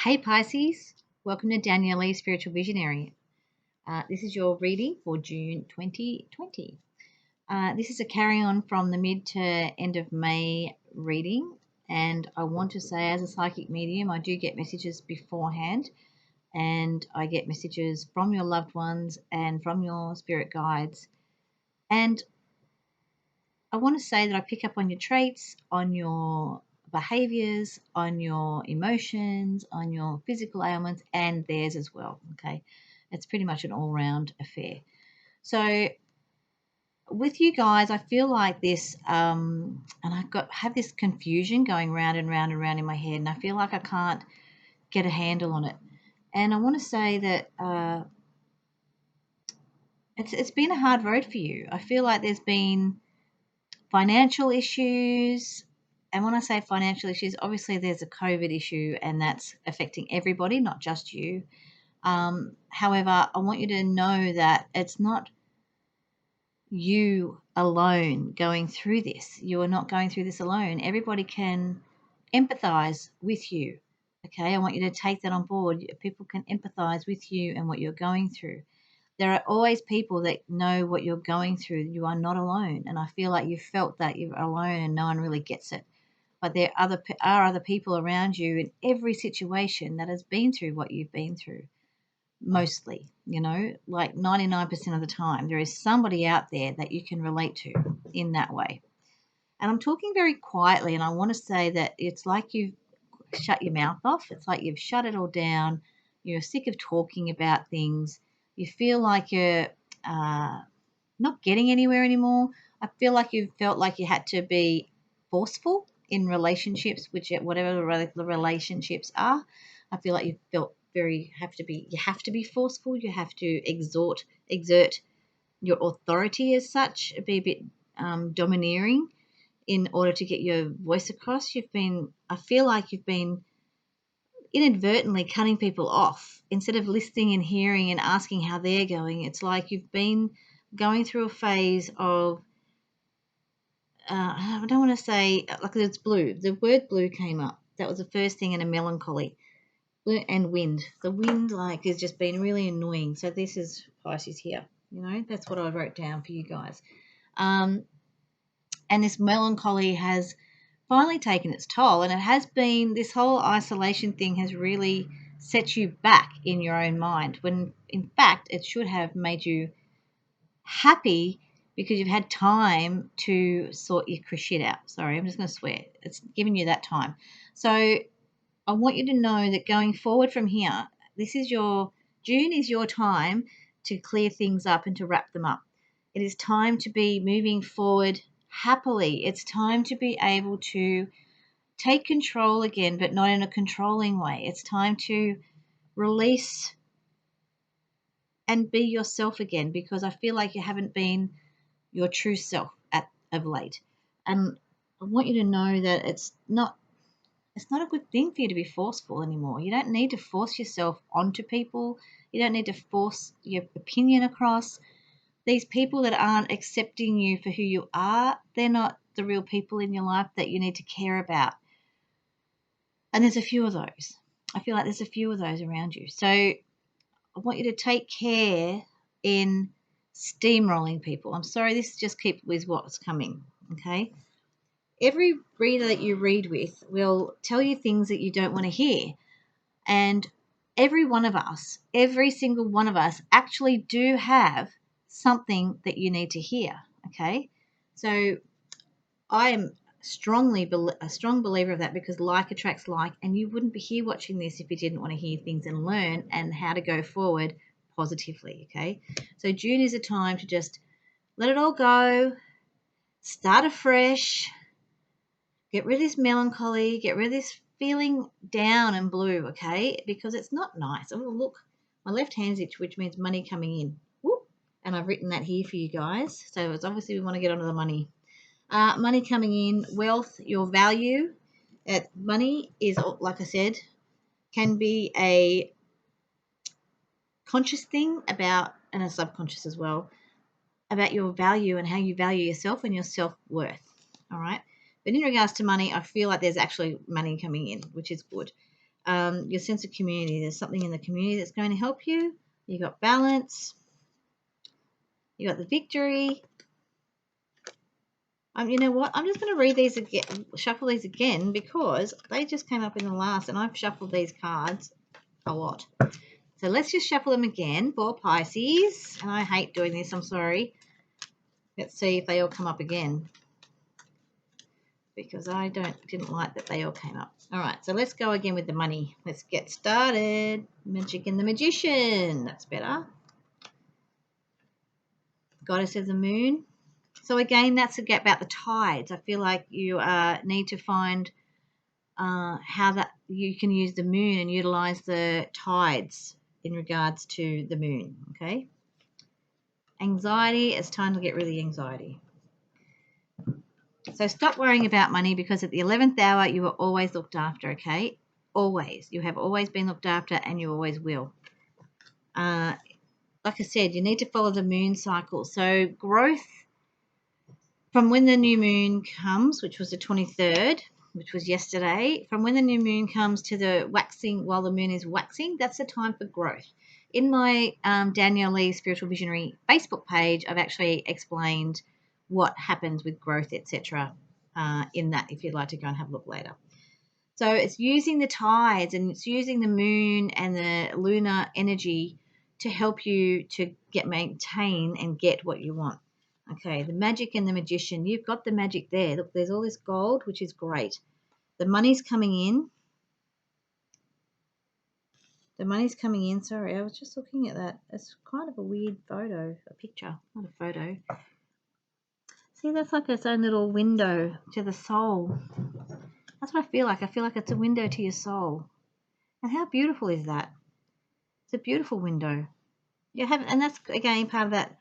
Hey Pisces, welcome to Danielle Lee Spiritual Visionary. This is your reading for June 2020. This is a carry on from the mid to end of May reading, and I want to say, as a psychic medium, I do get messages beforehand, and I get messages from your loved ones and from your spirit guides. And I want to say that I pick up on your traits, on your behaviors, on your emotions, on your physical ailments, and theirs as well. Okay. It's pretty much an all round affair. So, with you guys, I feel like this, and have this confusion going round and round and round in my head, and I feel like I can't get a handle on it. And I want to say that it's been a hard road for you. I feel like there's been financial issues. And when I say financial issues, obviously there's a COVID issue and that's affecting everybody, not just you. However, I want you to know that it's not you alone going through this. You are not going through this alone. Everybody can empathize with you. Okay, I want you to take that on board. People can empathize with you and what you're going through. There are always people that know what you're going through. You are not alone. And I feel like you've felt that you're alone and no one really gets it. But there are other people around you in every situation that has been through what you've been through. Mostly, like 99% of the time, there is somebody out there that you can relate to in that way. And I'm talking very quietly, and I want to say that it's like you've shut your mouth off. It's like you've shut it all down. You're sick of talking about things. You feel like you're not getting anywhere anymore. I feel like you've felt like you had to be forceful in relationships, whatever the relationships are. I feel like you felt you have to be forceful. You have to exert your authority as such, be a bit domineering in order to get your voice across. I feel like you've been inadvertently cutting people off instead of listening and hearing and asking how they're going. It's like you've been going through a phase of, I don't want to say, like, it's blue. The word blue came up. That was the first thing, in a melancholy. Blue and wind. The wind, like, has just been really annoying. So this is Pisces here. That's what I wrote down for you guys. And this melancholy has finally taken its toll, and it has been, this whole isolation thing has really set you back in your own mind, when in fact it should have made you happy because you've had time to sort your shit out. Sorry, I'm just going to swear. It's giving you that time. So I want you to know that going forward from here, June is your time to clear things up and to wrap them up. It is time to be moving forward happily. It's time to be able to take control again, but not in a controlling way. It's time to release and be yourself again, because I feel like you haven't been your true self of late. And I want you to know that it's not a good thing for you to be forceful anymore. You don't need to force yourself onto people. You don't need to force your opinion across. These people that aren't accepting you for who you are, they're not the real people in your life that you need to care about. And there's a few of those. I feel like there's a few of those around you. So I want you to take care in steamrolling people. I'm sorry, this just keep with what's coming, okay? Every reader that you read with will tell you things that you don't want to hear. And every single one of us actually do have something that you need to hear, okay? So I am a strong believer of that, because like attracts like, and you wouldn't be here watching this if you didn't want to hear things and learn and how to go forward positively, okay? So June is a time to just let it all go, start afresh, get rid of this melancholy, get rid of this feeling down and blue, okay? Because it's not nice. Oh, look, my left hand's itch, which means money coming in. Whoop. And I've written that here for you guys. So it's obviously we want to get onto the money. Money coming in, wealth, your value. Money is, like I said, can be a conscious thing about, and a subconscious as well, about your value and how you value yourself and your self-worth, all right? But in regards to money, I feel like there's actually money coming in, which is good. Your sense of community. There's something in the community that's going to help you. You got balance. You got the victory. You know what? I'm just going to read these again, shuffle these again, because they just came up in the last, and I've shuffled these cards a lot. So let's just shuffle them again for Pisces. And I hate doing this. I'm sorry. Let's see if they all come up again, because I didn't like that they all came up. All right, so let's go again with the money. Let's get started. Magic and the Magician. That's better. Goddess of the Moon. So again, that's about the tides. I feel like you need to find how that you can use the moon and utilize the tides in regards to the moon. Okay. Anxiety. It's time to get rid of the anxiety. So stop worrying about money, because at the 11th hour, you are always looked after, okay? Always. You have always been looked after, and you always will. Like I said, you need to follow the moon cycle. So growth from when the new moon comes, which was the 23rd, which was yesterday, from when the new moon comes to the waxing, while the moon is waxing, that's the time for growth. In my Danielle Lee Spiritual Visionary Facebook page, I've actually explained what happens with growth, etc. In that, if you'd like to go and have a look later. So it's using the tides, and it's using the moon and the lunar energy to help you to maintain and get what you want. Okay, the magic and the magician. You've got the magic there. Look, there's all this gold, which is great. The money's coming in. The money's coming in. Sorry, I was just looking at that. It's kind of a weird photo, a picture, not a photo. See, that's like its own little window to the soul. That's what I feel like. I feel like it's a window to your soul. And how beautiful is that? It's a beautiful window. You have, and that's again part of that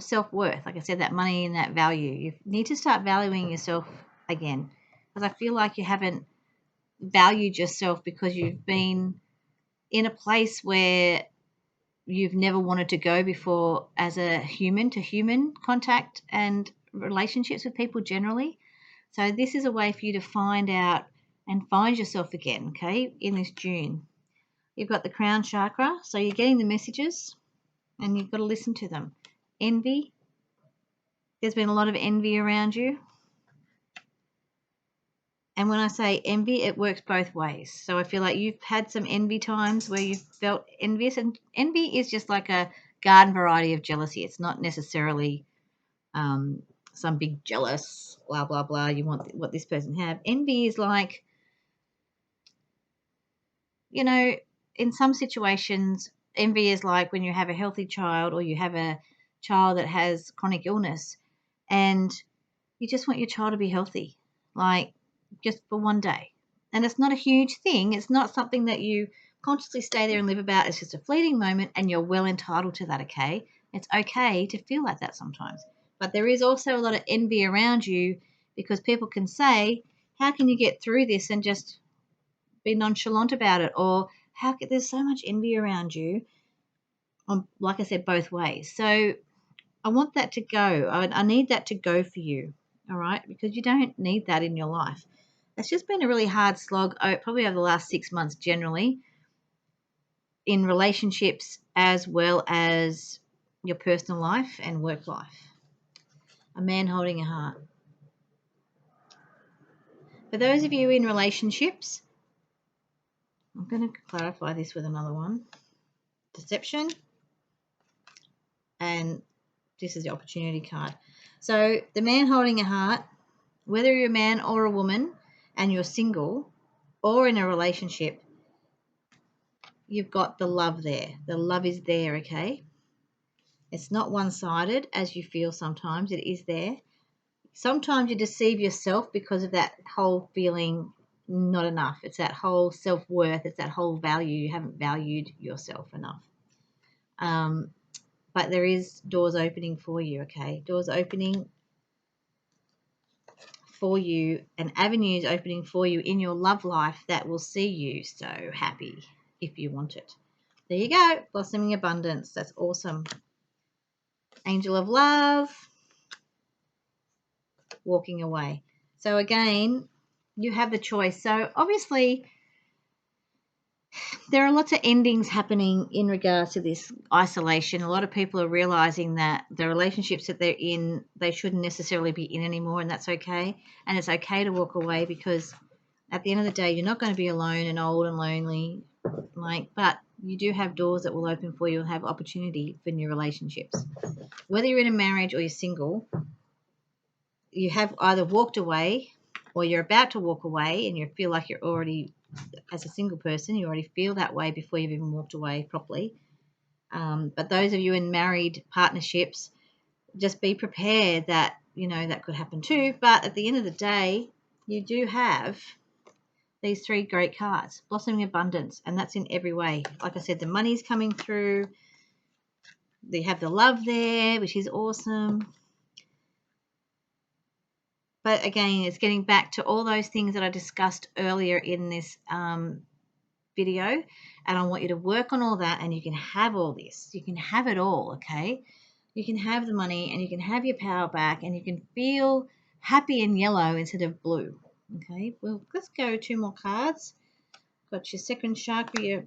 self-worth. Like I said, that money and that value. You need to start valuing yourself again, because I feel like you haven't valued yourself because you've been in a place where you've never wanted to go before, as a human to human contact and relationships with people generally. So this is a way for you to find out and find yourself again, okay, in this June. You've got the crown chakra, so you're getting the messages and you've got to listen to them. Envy. There's been a lot of envy around you. And when I say envy, it works both ways. So I feel like you've had some envy times where you've felt envious. And envy is just like a garden variety of jealousy. It's not necessarily some big jealous, blah, blah, blah. You want what this person have. Envy is like, you know, in some situations, envy is like when you have a healthy child, or you have a child that has chronic illness, and you just want your child to be healthy, like just for one day. And it's not a huge thing. It's not something that you consciously stay there and live about. It's just a fleeting moment, and you're well entitled to that, okay? It's okay to feel like that sometimes. But there is also a lot of envy around you, because people can say, how can you get through this and just be nonchalant about it? Or there's so much envy around you, like I said, both ways. So I want that to go. I need that to go for you, all right? Because you don't need that in your life. It's just been a really hard slog, probably over the last 6 months generally, in relationships as well as your personal life and work life. A man holding a heart. For those of you in relationships, I'm going to clarify this with another one. Deception. And this is the opportunity card. So the man holding a heart, whether you're a man or a woman and you're single or in a relationship, you've got the love there. The love is there, okay? It's not one-sided as you feel sometimes. It is there. Sometimes you deceive yourself because of that whole feeling not enough. It's that whole self-worth. It's that whole value. You haven't valued yourself enough. But there is doors opening for you, okay? Doors opening for you and avenues opening for you in your love life that will see you so happy if you want it. There you go. Blossoming abundance. That's awesome. Angel of love. Walking away. So again, you have the choice. So obviously, there are lots of endings happening in regards to this isolation. A lot of people are realizing that the relationships that they're in, they shouldn't necessarily be in anymore, and that's okay. And it's okay to walk away, because at the end of the day, you're not going to be alone and old and lonely. But you do have doors that will open for you and have opportunity for new relationships. Whether you're in a marriage or you're single, you have either walked away or you're about to walk away, and you feel like you're already, as a single person, you already feel that way before you've even walked away properly. But those of you in married partnerships, just be prepared that, that could happen too. But at the end of the day, you do have these three great cards: blossoming abundance, and that's in every way. Like I said, the money's coming through. They have the love there, which is awesome. But again, it's getting back to all those things that I discussed earlier in this video, and I want you to work on all that, and you can have all this. You can have it all, okay? You can have the money, and you can have your power back, and you can feel happy in yellow instead of blue, okay? Well, let's go 2 more cards. Got your second chakra, your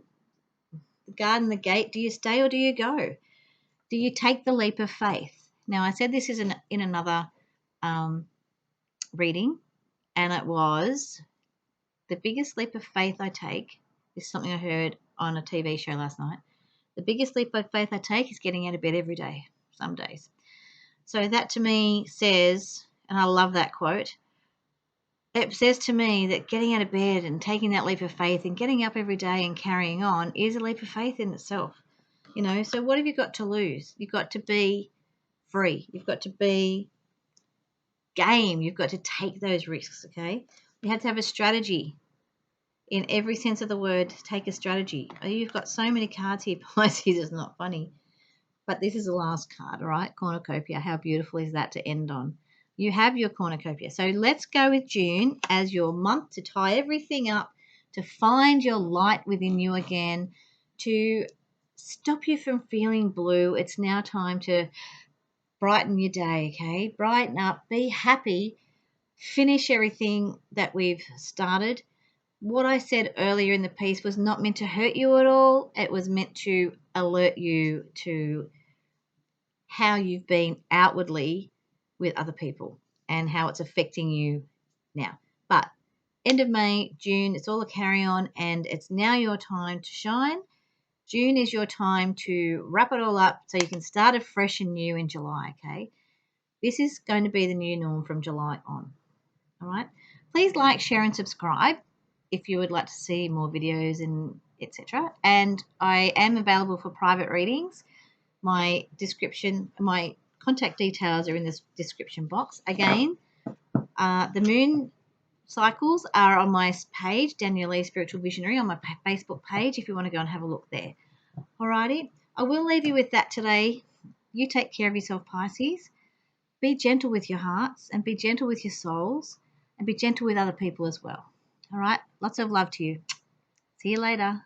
garden, the gate. Do you stay or do you go? Do you take the leap of faith? Now, I said this is in another reading, and it was the biggest leap of faith I take. This is something I heard on a TV show last night. The biggest leap of faith I take is getting out of bed every day, some days. So that to me says, and I love that quote, it says to me that getting out of bed and taking that leap of faith and getting up every day and carrying on is a leap of faith in itself. So what have you got to lose? You've got to be free. You've got to be game. You've got to take those risks, okay? You have to have a strategy. In every sense of the word, take a strategy. You've got so many cards here, Pisces, it's not funny. But this is the last card, all right? Cornucopia. How beautiful is that to end on? You have your cornucopia. So let's go with June as your month to tie everything up, to find your light within you again, to stop you from feeling blue. It's now time to brighten your day, okay? Brighten up, be happy, finish everything that we've started. What I said earlier in the piece was not meant to hurt you at all. It was meant to alert you to how you've been outwardly with other people and how it's affecting you now. But end of May, June, it's all a carry on, and it's now your time to shine. June is your time to wrap it all up so you can start afresh and new in July, okay? This is going to be the new norm from July on, all right? Please like, share, and subscribe if you would like to see more videos and etc. And I am available for private readings. My contact details are in this description box. Again, the moon cycles are on my page, Danielle Lee Spiritual Visionary, on my Facebook page if you want to go and have a look there. Alrighty, I will leave you with that today. You take care of yourself, Pisces. Be gentle with your hearts and be gentle with your souls and be gentle with other people as well. All right, lots of love to you. See you later.